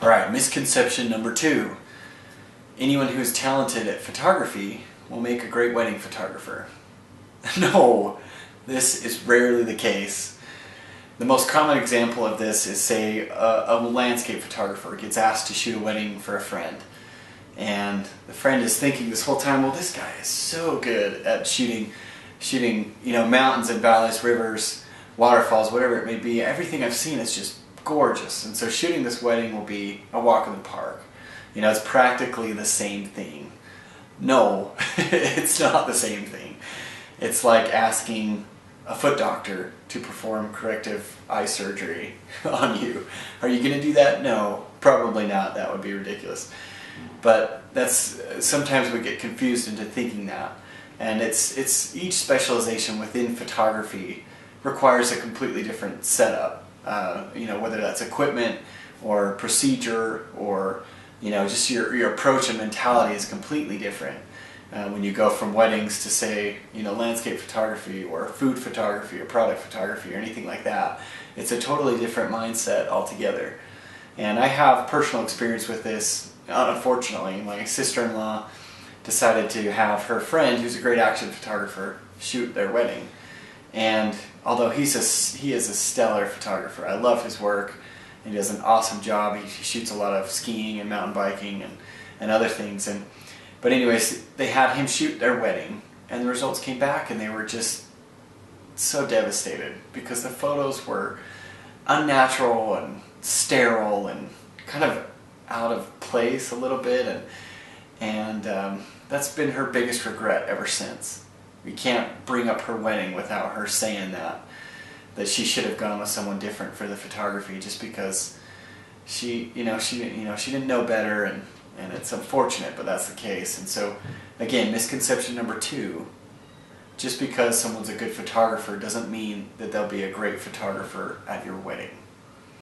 Alright, misconception number 2. Anyone who is talented at photography will make a great wedding photographer. No, this is rarely the case. The most common example of this is, say, a landscape photographer gets asked to shoot a wedding for a friend. And the friend is thinking this whole time, well, this guy is so good at shooting mountains and valleys, rivers, waterfalls, whatever it may be. Everything I've seen is just gorgeous. And so shooting this wedding will be a walk in the park. It's practically the same thing. No, it's not the same thing. It's like asking a foot doctor to perform corrective eye surgery on you. Are you going to do that? No, probably not. That would be ridiculous. But sometimes we get confused into thinking that. And it's each specialization within photography requires a completely different setup. Whether that's equipment or procedure or just your approach and mentality is completely different. When you go from weddings to, say, landscape photography or food photography or product photography or anything like that, it's a totally different mindset altogether. And I have personal experience with this. Unfortunately, my sister-in-law decided to have her friend, who's a great action photographer, shoot their wedding. And although he is a stellar photographer, I love his work, and he does an awesome job. He shoots a lot of skiing and mountain biking and other things. But anyways, they had him shoot their wedding, and the results came back, and they were just so devastated because the photos were unnatural and sterile and kind of out of place a little bit, and that's been her biggest regret ever since. We can't bring up her wedding without her saying that she should have gone with someone different for the photography, just because she didn't know better, and it's unfortunate, but that's the case. And so, again, misconception number 2, just because someone's a good photographer doesn't mean that they'll be a great photographer at your wedding.